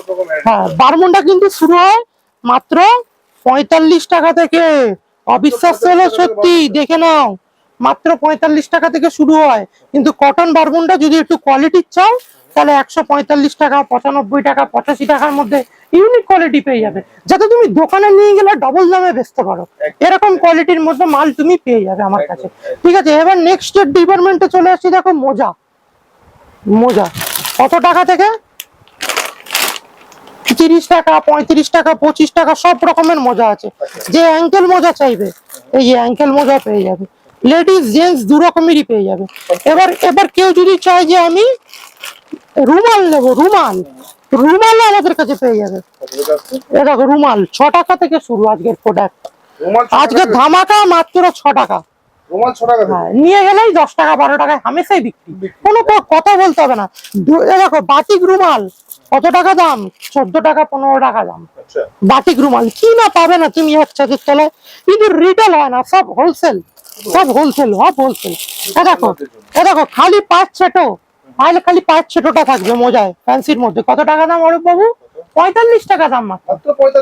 হ্যাঁ, বারমুন্ডা কিন্তু শুরু হয় মাত্র 45 টাকা থেকে। অবিশ্বাস হলো সত্যি, দেখে নাও, মাত্র 45 টাকা থেকে শুরু হয়। কিন্তু কটন বারমুন্ডা যদি একটু কোয়ালিটি চাও, তাহলে 145 টাকা, 95 টাকা, 85 টাকার মধ্যে ইউনিক কোয়ালিটি পেয়ে যাবে, যাতে তুমি দোকানে নিয়ে গেলে ডবল দামে বেচতে পারো। এরকম কোয়ালিটির মধ্যে মাল তুমি পেয়ে যাবে আমার কাছে। ঠিক আছে, এবার নেক্সট ডিপার্টমেন্টে চলে আসছি। দেখো মোজা, মোজা কত টাকা থেকে? 30 টাকা, 35 টাকা, 25 টাকা, সব রকমের মোজা আছে। যে অ্যাঙ্কেল মোজা চাইবে, এই যে অ্যাঙ্কেল মোজা পেয়ে যাবে। লেডিস জেন্টস দু রকমেরই পেয়ে যাবে। এবার এবার কেউ যদি চায় যে আমি রুমাল নেবো, রুমাল, রুমাল আমাদের কাছে পেয়ে যাবে। এ দেখো রুমাল 6 টাকা থেকে শুরু আজকের প্রোডাক্ট। আজকে ধামাকা মাত্র 6 টাকা। হ্যাঁ, নিয়ে গেলেই 10 টাকা 12 টাকায় হামেশাই বিক্রি, কোনো কথা বলতে হবে না। এ দেখো বাটিক রুমাল, কত টাকা দাম? 14 টাকা 15 টাকা দাম। বাটিক রুমাল কি না পাবে না তুমি এক ছাদের তলায়। কিন্তু রিটেল হয় না, সব হোলসেল, সব হোলসেল, সব হোলসেল। এ দেখো, এ দেখো খালি 5 ছেটো, তাহলে খালি 5 ছেটোটা থাকবে মোজায় ফ্যান্সির মধ্যে। কত টাকা দাম অরূপ বাবু? 45 টাকা দাম মাত্র,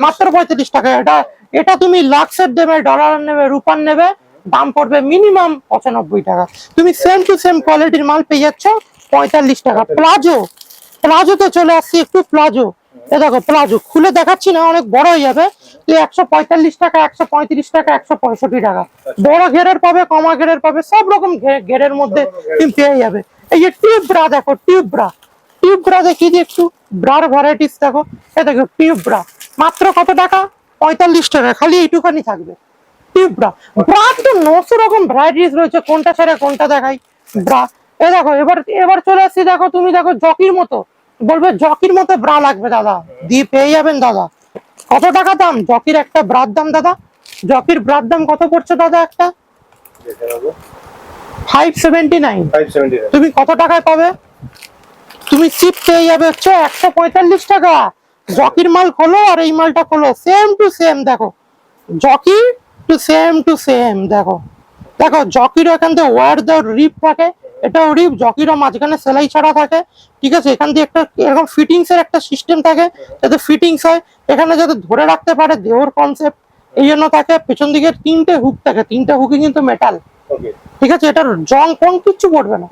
মাত্র 45 টাকা। এটা এটা তুমি লাক্সের দেবে, ডলার নেবে, রূপার নেবে, দাম পড়বে মিনিমাম 95 টাকা। তুমি সেম টু সেম কোয়ালিটির মাল পেয়ে যাচ্ছ 45 টাকা। প্লাজো, প্লাজোতে চলে আসছি একটু। প্লাজো, এ দেখো প্লাজো খুলে দেখাচ্ছি না, অনেক বড় হয়ে যাবে। 145 টাকা, 135 টাকা, 165 টাকা। বড় ঘেরের পাবে, কমা ঘেরের পাবে, সব রকম ঘেরের মধ্যে তুমি পেয়ে যাবে। এই যে টিউব ব্রা দেখো, টিউব ব্রা, টিউব ব্রা দেখিয়ে দিই একটু, ব্রার ভ্যারাইটিস দেখো। এ দেখো টিউব ব্রা, মাত্র কত টাকা? 45 টাকা, খালি এইটুখানি থাকবে টিউব ব্রা। ব্রা তো 900 রকম ভ্যারাইটিস রয়েছে, কোনটা ছেড়ে কোনটা দেখাই ব্রা। এ দেখো এবার এবার চলে আসছি, দেখো তুমি দেখো জকির মতো, বলবে জকির মতো ব্রা লাগবে দাদা, দিয়ে পেয়ে যাবেন দাদা। কত টাকা দাম জকির একটা ব্রার দাম দাদা? জকির ব্রার দাম কত পড়ছে দাদা একটা? 579। তুমি কত টাকায় পাবে? তুমি চিপ পেয়ে যাবে হচ্ছে 145 টাকা। জকির মাল খোলো আর এই মালটা খোলো, সেম টু সেম দেখো, জকি টু সেম দেখো। দেখো জকিরও এখান থেকে ওয়ার দেওয়ার রিপ থাকে, এটাও রিপ, জকিরও মাঝখানে সেলাই ছাড়া থাকে, ঠিক আছে। এখান দিয়ে একটা এরকম ফিটিংস এর একটা সিস্টেম থাকে, যাতে ফিটিংস হয়, এখানে যাতে ধরে রাখতে পারে দেহর কনসেপ্ট, এই জন্য থাকে। পেছন দিকে 3টে হুক থাকে, 3টে হুকই কিন্তু মেটাল, ঠিক আছে। এটার জং ফং কিচ্ছু পড়বে না,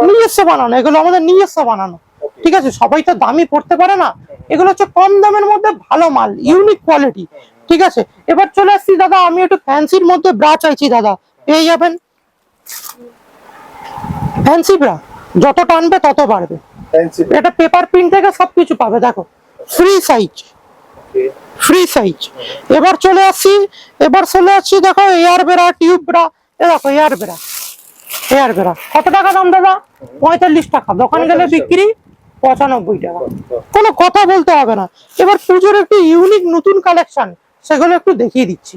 নিজস্ব বানানো, এগুলো আমাদের নিজস্ব বানানো, ঠিক আছে। সবাই তো দামি পড়তে পারে না, এগুলো হচ্ছে কম দামের মধ্যে ভালো মাল, ইউনিক কোয়ালিটি, ঠিক আছে। এবার চলে আসছি দাদা, আমি একটু ফ্যান্সির মধ্যে ব্রা চাইছি দাদা, পেয়ে যাবেন। ফ্যান্সি ব্রা যত টানবে তত বাড়বে, এটা পেপার প্রিন্ট থেকে সবকিছু পাবে দেখো, ফ্রি সাইজ, ফ্রি সাইজ। এবার চলে আসছি দেখো এয়ার বেরা, টিউব ব্রা। এ দেখো এয়ার বেরা, এয়ার বেরা কত টাকা দাম দাদা? 45 টাকা, দোকান গেলে বিক্রি 95 টাকা, কোনো কথা বলতে হবে না। এবার পুজোর একটু ইউনিক নতুন কালেকশন, সেগুলো একটু দেখিয়ে দিচ্ছি।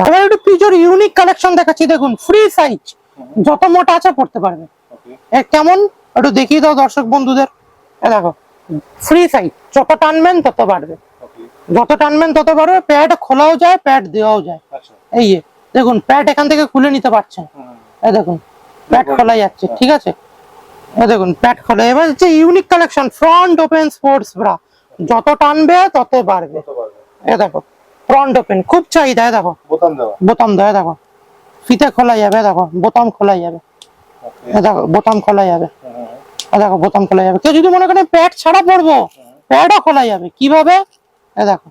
এবার একটু পুজোর ইউনিক কালেকশন দেখাচ্ছি, দেখুন ফ্রি সাইজ, যত মোটা আছে পড়তে পারবে। কেমন একটু দেখিয়ে দাও দর্শক বন্ধুদের। এ দেখো ফ্রি সাইজ, যত টানবেন তত বাড়বে, যত টানবেন তত বাড়বে। প্যাড খোলাও যায়, প্যাড দেওয়াও যায়। এই দেখুন প্যাড এখান থেকে খুলে নিতে পারছেন, এই দেখুন প্যাড খোলা যাচ্ছে, ঠিক আছে। এই দেখুন প্যাড খোলা। এবার হচ্ছে unique collection front open sports bra, যত টানবে তত বাড়বে। এই দেখো ফ্রন্ট ওপেন, খুব চাহিদা। দেখো বোতাম দেওয়া, দেখো ফিতে খোলা যাবে, দেখো বোতাম খোলা যাবে, দেখো বোতাম খোলা যাবে, দেখো বোতাম খোলা যাবে। কেউ যদি মনে করেন প্যাড ছাড়া পড়বো, প্যাডও খোলা যাবে। কিভাবে? এই দেখো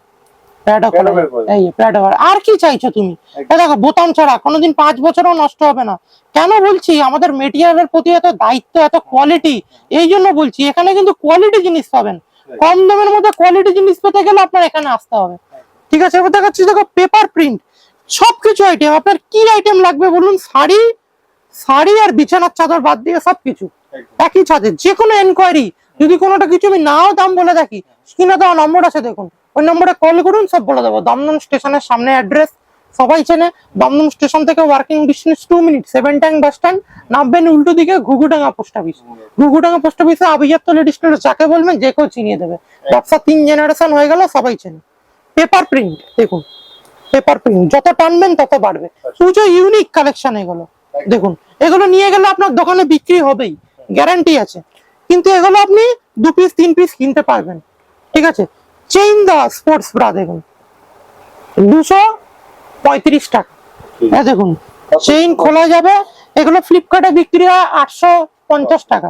প্যাডও খোলা যাবে, এই প্যাড। আর কি চাইছো তুমি? এই দেখো বোতাম ছাড়া, কোনোদিন 5 বছরও নষ্ট হবে না। কেন বলছি? আমাদের মেটেরিয়ালের প্রতি এত দায়িত্ব, এত কোয়ালিটি, এই জন্য বলছি। এখানে কিন্তু কোয়ালিটি জিনিস পাবেন, কম দামের মধ্যে কোয়ালিটি জিনিস পেতে গেলে আপনার এখানে আসতে হবে, ঠিক আছে। এবার দেখাচ্ছি দেখো পেপার প্রিন্ট, সবকিছু আইটেম। আপনার কি আইটেম লাগবে বলুন? শাড়ি আর বিছানার চাদর বাদ দিয়ে সবকিছু একই ছাদে। যে কোনো এনকোয়ারি, যদি কোনোটা কিছু আমি নাও দাম বলে দেখি, স্ক্রিনে দেওয়া নম্বর আছে দেখুন, ওই নম্বরে কল করুন, সব বলে দেবো। দমদম স্টেশনের সামনে অ্যাড্রেস সবাই চেনে, দমদম স্টেশন থেকে working distance 2 minute. 7 tank bus stand, নামবেন উল্টো দিকে Ghughudanga post office, Ghughudanga post অফিসে আবিজার লেডিস্ট্রিক্ট যাকে বলবেন যে কেউ চিনিয়ে দেবে। ব্যবসা 3 জেনারেশন হয়ে গেল, সবাই চেনে। পেপার প্রিন্ট দেখুন, পেপার প্রিন্ট যত টানবেন তত বাড়বে। পুজো ইউনিক কালেকশন এগুলো দেখুন, এগুলো নিয়ে গেলে আপনার দোকানে বিক্রি হবেই, গ্যারান্টি আছে। কিন্তু এগুলো আপনি 2 পিস 3 পিস কিনতে পারবেন, ঠিক আছে। চেইন দা স্পোর্টস ব্রা দেখুন 235 টাকা। হ্যাঁ দেখুন চেইন খোলা যাবে, এগুলো ফ্লিপকার্টে বিক্রি হয় 850 টাকা।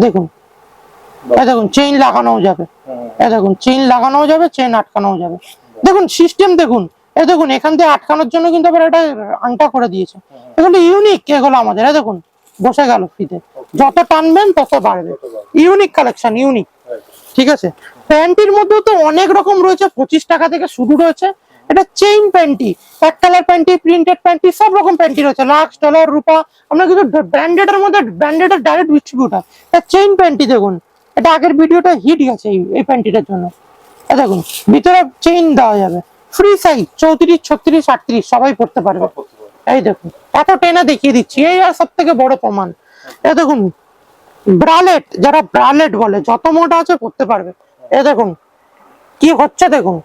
দেখুন এই দেখুন চেইন লাগানোও যাবে, এই দেখুন চেইন লাগানোও যাবে, চেইন আটকানোও যাবে। দেখুন সিস্টেম দেখুন, এই দেখুন এখান থেকে আটকানোর জন্য কিন্তু আবার এটা আংটা করে দিয়েছে। এগুলো ইউনিক, এগুলো আমাদের। এই দেখুন বসে গেল ফিতে, যত টানবেন তত বাড়বে। ইউনিক কালেকশন, ইউনিক, ঠিক আছে। প্যান্টির মধ্যেও তো অনেক রকম রয়েছে, 25 টাকা থেকে শুরু রয়েছে। এটা চেইন প্যান্টি, এক কালার প্যান্টি, প্রিন্টেড প্যান্টি, সব রকম প্যান্টি রয়েছে। লাক্স, ডলার, রূপা, আমরা কিন্তু ব্র্যান্ডেড এর মধ্যে ব্র্যান্ডেড এর ডাইরেক্ট ডিস্ট্রিবিউটার। এটা চেইন প্যান্টি দেখুন, এটা আগের ভিডিওটা হিট গেছে এই প্যান্টিটার জন্য। এই দেখুন ভিতরে চেইন দেওয়া যাবে, ফ্রি সাইজ 34, 36, 38 সবাই পড়তে পারবে। এই দেখুন এত টেনে দেখিয়ে দিচ্ছি, এই আর সব থেকে বড় প্রমাণ। এই দেখুন ব্রালেট, যারা ব্রালেট বলে, যত মোটা আছে পড়তে পারবে। এই দেখুন কি হচ্ছে দেখুন,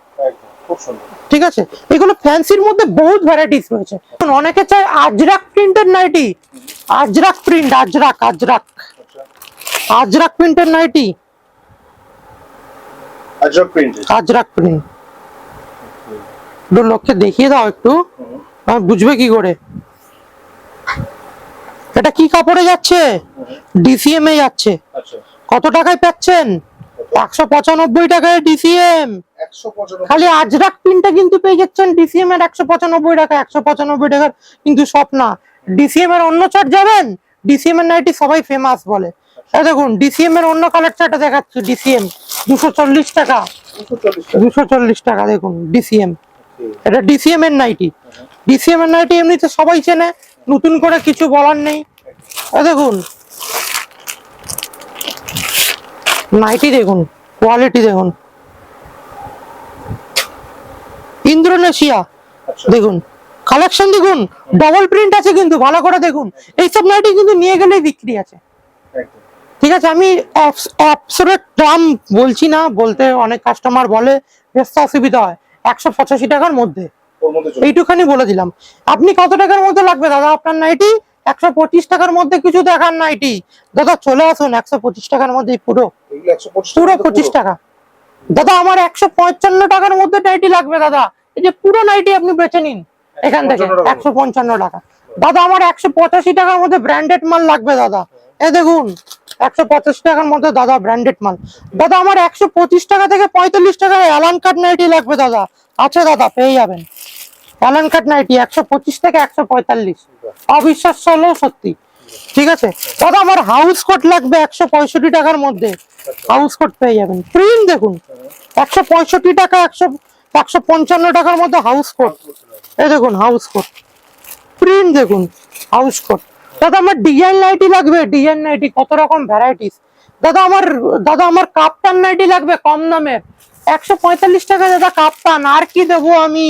ঠিক আছে। এগুলো ফ্যান্সির মধ্যে বহুত ভ্যারাইটিস রয়েছে। অনেকে চায় আজরাক প্রিন্টের নাইটি, আজরাক প্রিন্ট, আজরাক প্রিন্টের নাইটি, আজরাক প্রিন্ট। লোককে দেখিয়ে দাও একটু, বুঝবে কি করে এটা কি কাপড়ে যাচ্ছে? ডিসিএম এ যাচ্ছে। কত টাকায় পাচ্ছেন? 195 টাকায় ডিসিএম। 195 খালি আজরাক প্রিন্টটা কিন্তু পেয়ে যাচ্ছেন ডিসিএম এর 195 টাকা। 195 টাকার কিন্তু সব না, ডিসিএম এর অন্য চার্ট যাবেন, ডিসিএম এর নাইটি সবাই ফেমাস বলে। এই দেখুন ডিসিএম এর অন্য কালার চার্টটা দেখাচ্ছি, ডিসিএম 240 টাকা। 240 টাকা দেখুন ডিসিএম, এটা ডিসিএম এর নাইটি। ডিসিএম এর নাইটি এমনিতে সবাই চেনে, নতুন করে কিছু বলার নেই। এই দেখুন নাইটি, দেখুন কোয়ালিটি, দেখুন ইন্দোনেশিয়া, দেখুন কালেকশন, দেখুন ডবল প্রিন্ট আছে কিন্তু, ভালো করে দেখুন। এইসব নাইটি কিন্তু নিয়ে গেলেই বিক্রি আছে, ঠিক আছে। আমি অ্যাবসোলিউট দাম বলছি না, বলতে অনেক কাস্টমার বলে বেশ অসুবিধা হয়। 185 টাকার মধ্যে, এইটুখানি বলে দিলাম। আপনি কত টাকার মধ্যে লাগবে দাদা আপনার নাইটি? 125 টাকার মধ্যে কিছু দেখার নাইটি দাদা, চলে আসুন 125 টাকার মধ্যে পুরো 25 টাকা। দাদা আমার 155 টাকার মধ্যে নাইটি লাগবে দাদা, এই যে পুরো নাইটি আপনি বেছে নিন এখান থেকে 155 টাকা। দাদা আমার 185 টাকার মধ্যে ব্র্যান্ডেড মাল লাগবে দাদা, এই দেখুন 185 টাকার মধ্যে দাদা ব্র্যান্ডেড মাল। দাদা আমার 125 টাকা থেকে 45 টাকার অ্যালান কাট নাইটি লাগবে দাদা, আছে দাদা পেয়ে যাবেন। অ্যালান কাট নাইটি 125 থেকে 145, অবিশ্বাস্য হলেও সত্যি, ঠিক আছে। দাদা আমার হাউস কোট লাগবে 165 টাকার মধ্যে, হাউস কোট পেয়ে যাবেন। প্রিন্ট দেখুন 165 টাকা, 155 টাকার মধ্যে হাউস কোট, এই দেখুন হাউস কোট প্রিন্ট, দেখুন হাউস কোট। দাদা আমার ডিজাইন নাইটি লাগবে, ডিজাইন নাইটি কত রকম ভ্যারাইটিস। দাদা আমার কাপ্তান নাইটি লাগবে কম দামের, 145 টাকা দাদা কাপ্তান, আর কি দেবো আমি,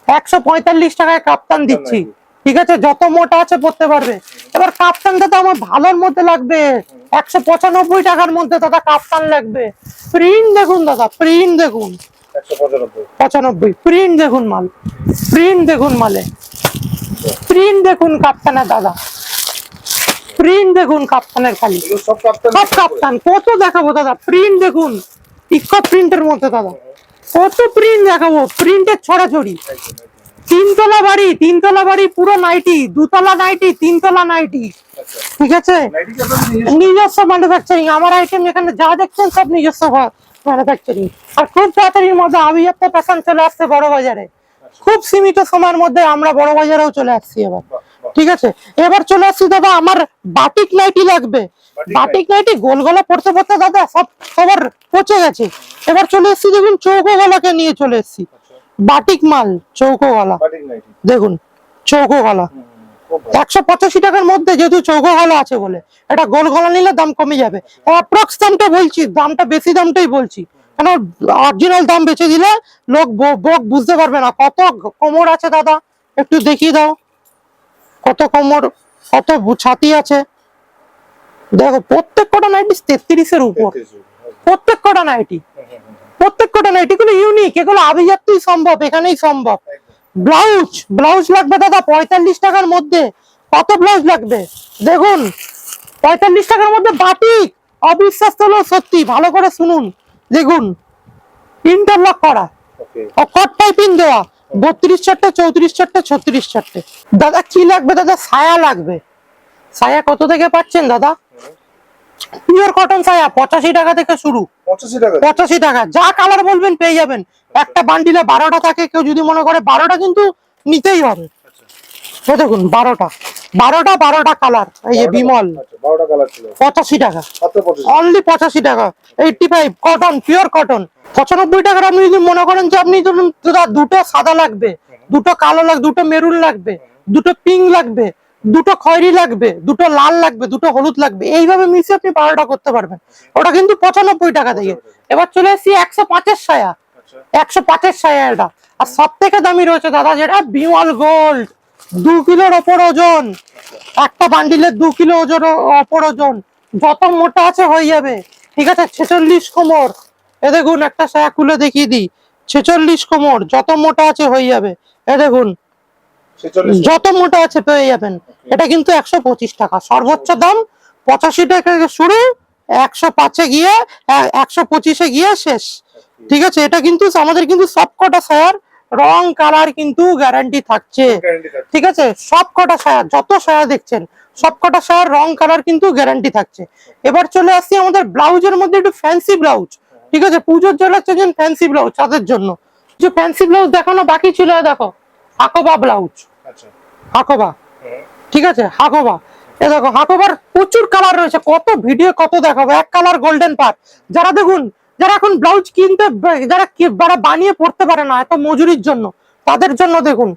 145 টাকায় কাপ্তান দিচ্ছি, ঠিক আছে। যত মোটা আছে পড়তে পারবে। এবার কাপ্তান দাদা আমার ভালোর মধ্যে লাগবে, 195 টাকার মধ্যে দাদা কাপ্তান লাগবে। প্রিন্ট দেখুন দাদা, প্রিন্ট দেখুন 195, প্রিন্ট দেখুন মাল, প্রিন্ট দেখুন মালে, প্রিন্ট দেখুন কাপ্তানের দাদা, প্রিন্ট দেখুন কাপ্তানের, খালি সব কাপ্তান কত দেখাবো দাদা। প্রিন্ট দেখুন ইকো প্রিন্টের মধ্যে দাদা, কত প্রিন্ট দেখাবো, প্রিন্টের ছড়াছড়ি। তিনতলা বাড়ি পুরো নাইটি, দুতলা নাইটি, তিনতলা নাইটি, ঠিক আছে। নিজস্ব ম্যানুফ্যাকচারিং, আমার আইটেম এখানে যা দেখছেন সব নিজস্ব ম্যানুফ্যাকচারিং। আর খুব তাড়াতাড়ির মধ্যে আভিজাত্য ফ্যাশন চলে আসছে বড় বাজারে, খুব সীমিত সময়ের মধ্যে আমরা বড় বাজারেও চলে আসছি এবার, ঠিক আছে। এবার চলে আসছি দাদা আমার বাটিক নাইটি লাগবে, বাটিক নাইটি গোল গলা পড়তে পড়তে দাদা সবার পচে গেছে। এবার চলে এসছি দেখুন চৌকো গলাকে নিয়ে চলে এসছি, বাটিক মাল চৌকো গলা, দেখুন চৌকো গলা 185 টাকার মধ্যে, যেহেতু চৌকো গলা আছে বলে। এটা গোল গলা নিলে দাম কমে যাবে, অ্যাপ্রক্স দামটা বলছি, দামটা বেশি দামটাই বলছি, কেন অরিজিনাল দাম বেচে দিলে লোক বুঝতে পারবে না। কত কোমর আছে দাদা একটু দেখিয়ে দাও, কত কোমর, কত ছাতি আছে দেখো। প্রত্যেক কটা নাইটি 33-এর উপর, প্রত্যেক কটা নাইটি, প্রত্যেক কটা নাইটি গুলো ইউনিক, এগুলো আভিজাত্যই সম্ভব, এখানেই সম্ভব। ব্লাউজ লাগবে দাদা 45 টাকার মধ্যে, কত ব্লাউজ লাগবে দেখুন, 45 টাকার মধ্যে বাটিক, অবিশ্বাস হলো সত্যি, ভালো করে শুনুন, দেখুন ইন্টারলক করা, কট টাইপিং দেওয়া, 32 চারটে, 34 চারটে, 36 চারটে। দাদা কি লাগবে দাদা? সায়া লাগবে, সায়া কত থেকে পাচ্ছেন দাদা? পিওর কটন সায়া 85 টাকা থেকে শুরু, 85 টাকা, যা কালার বলবেন পেয়ে যাবেন। একটা বান্ডিলে 12টা থাকে, কেউ যদি মনে করে 12টা কিন্তু নিতেই হবে। দেখুন 12টা কালার, এই যে বিমল 85 টাকা, অনলি 85 টাকা। 85 কটন, পিওর কটন 95 টাকার। আপনি যদি মনে করেন যে আপনি ধরুন দুটো সাদা লাগবে, দুটো কালো লাগবে, দুটো মেরুন লাগবে, দুটো পিঙ্ক লাগবে, দুটো খয়েরি লাগবে, দুটো লাল লাগবে, দুটো হলুদ লাগবে, এইভাবে মিশিয়ে আপনি 12টা করতে পারবেন, ওটা কিন্তু 95 টাকা থেকে। এবার চলে এসেছি 105-এর সায়া, 105-এর সায়া এটা। আর সব থেকে দামি রয়েছে দাদা যেটা বিমল গোল্ড, 2 কিলোর ওপর ওজন, একটা বান্ডিলের 2 কিলো ওপর ওজন, যত মোটা আছে হয়ে যাবে, ঠিক আছে। 46 কোমর, এ দেখুন একটা সায়া খুলে দেখিয়ে দিই, 46 কোমর, যত মোটা আছে হয়ে যাবে, এ দেখুন যত মোটা আছে পেয়ে যাবেন। এটা কিন্তু 125 টাকা, সর্বোচ্চ দাম 85 টাকা শুরু, 105-এ গিয়ে 125-এ গিয়ে শেষ, ঠিক আছে। এটা কিন্তু আমাদের কিন্তু সব কটা সায়ার রং কালার কিন্তু গ্যারান্টি থাকছে, ঠিক আছে। সব কটা সায়া, যত সায়া দেখছেন সবকটা শাড়ির রং কালার কিন্তু গ্যারান্টি থাকছে। এবার চলে আসছি আমাদের ব্লাউজের মধ্যে একটু ফ্যান্সি ব্লাউজ, ঠিক আছে, পুজোর জন্য চাইছেন ফ্যান্সি ব্লাউজ তাদের জন্য। যে ফ্যান্সি ব্লাউজ দেখানো বাকি ছিল, দেখো হাকোবা ব্লাউজ, আচ্ছা হাকোবা, ঠিক আছে, হাকোবা। এ দেখো হাকোবার প্রচুর কালার রয়েছে, কত ভিডিও কত দেখাবো। এক কালার গোল্ডেন পার, যারা দেখুন যারা এখন ব্লাউজ কিনতে যারা বানিয়ে পড়তে পারে না এত মজুরির জন্য, তাদের জন্য দেখুন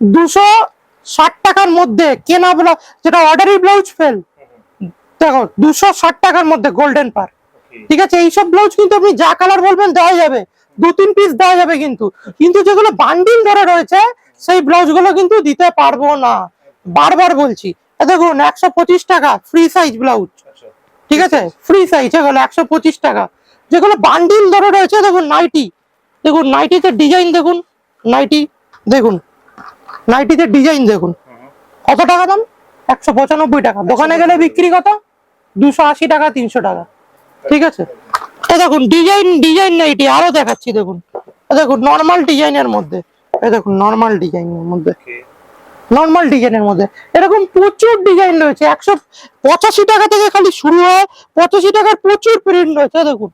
260 টাকার মধ্যে কেনা ব্লাউজ, যেটা অর্ডারি ব্লাউজ ফেল, দেখো 260 টাকার মধ্যে গোল্ডেন পার, ঠিক আছে। এইসব ব্লাউজ কিন্তু আপনি যা কালার বলবেন দেওয়া যাবে, 2-3 পিস দেওয়া যাবে, কিন্তু কিন্তু যেগুলো বান্ডিল ধরে রয়েছে সেই ব্লাউজ গুলো কিন্তু দিতে পারবো না, বারবার বলছি। দেখুন 125 টাকা ফ্রি সাইজ ব্লাউজ, ঠিক আছে, ফ্রি সাইজ এগুলো 125 টাকা। যেগুলো বান্ডিল ধরে রয়েছে দেখুন নাইটি, দেখুন নাইটিতে ডিজাইন দেখুন, নাইটি দেখুন, নাইটিতে ডিজাইন দেখুন, কত টাকা দাম? 195 টাকা। দোকানে গেলে বিক্রি কত? 280 টাকা, 300 টাকা, ঠিক আছে। দেখুন ডিজাইন নাইটি আরো দেখাচ্ছি, দেখুন দেখুন নর্মাল ডিজাইনের মধ্যে, দেখুন নর্মাল ডিজাইনের মধ্যে, নর্মাল ডিজাইনের মধ্যে এরকম প্রচুর ডিজাইন রয়েছে। 185 টাকা থেকে খালি শুরু হয়, 85 টাকার প্রচুর প্রিন্ট রয়েছে। দেখুন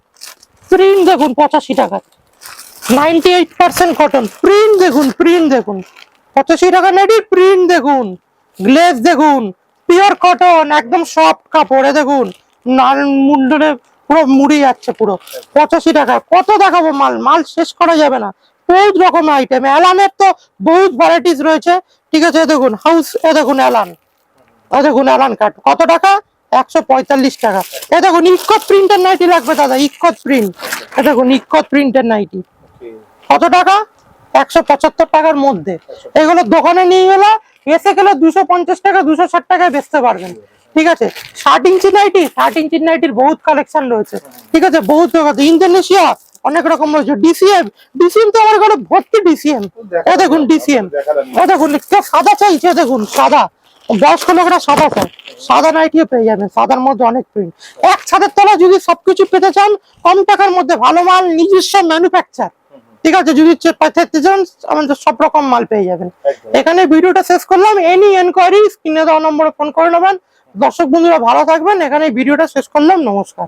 প্রিন্ট দেখুন 85 টাকা, 98% কটন প্রিন্ট দেখুন, প্রিন্ট দেখুন 85 টাকা নাইটির প্রিন্ট দেখুন, গ্লেজ দেখুন, পিওর কটন একদম সফট কাপড়। দেখুন নাল মুন্ডনে পুরো মুড়ি যাচ্ছে পুরো। 85 টাকা কত দেখাবো, মাল শেষ করা যাবে না, বহুত রকম আইটেম। অ্যালানের তো বহুত ভ্যারাইটিস রয়েছে, ঠিক আছে। দেখুন হাউস, দেখুন অ্যালান, দেখুন অ্যালান কাট কত টাকা? 145 টাকা। দেখুন ইকত প্রিন্টের নাইটি লাগবে দাদা, ইকত প্রিন্ট, দেখুন ইকত প্রিন্টের নাইটি কত টাকা? 175 টাকার মধ্যে। এগুলো দোকানে নিয়ে গেলে এসে গেলে 250 টাকা 260 টাকায় বেচতে পারবেন, ঠিক আছে। 60 ইঞ্চি নাইটি, 60 ইঞ্চির নাইটির বহুত কালেকশন রয়েছে, ঠিক আছে, বহুত ইন্দোনেশিয়া অনেক রকম রয়েছে। ডিসিএম তো আমার ঘরে ভর্তি ডিসিএম। দেখুন ডিসিএম, দেখুন কেউ সাদা চাইছে, দেখুন সাদা, বয়স্ক লোকরা সাদা চায়, সাদা নাইটিও পেয়ে যাবেন। সাদার মধ্যে অনেক প্রিন্ট। এক ছাদের তলা যদি সবকিছু পেতে চান কম টাকার মধ্যে, ভালো মাল, নিজস্ব ম্যানুফ্যাকচার, ঠিক আছে, যদি পেতে চান আমাদের সব রকম মাল পেয়ে যাবেন। এখানে ভিডিওটা শেষ করলাম। এনি এনকোয়ারি স্ক্রিনে দেওয়া নম্বরে ফোন করে নেবেন। দর্শক বন্ধুরা ভালো থাকবেন, এখানে ভিডিওটা শেষ করলাম, নমস্কার।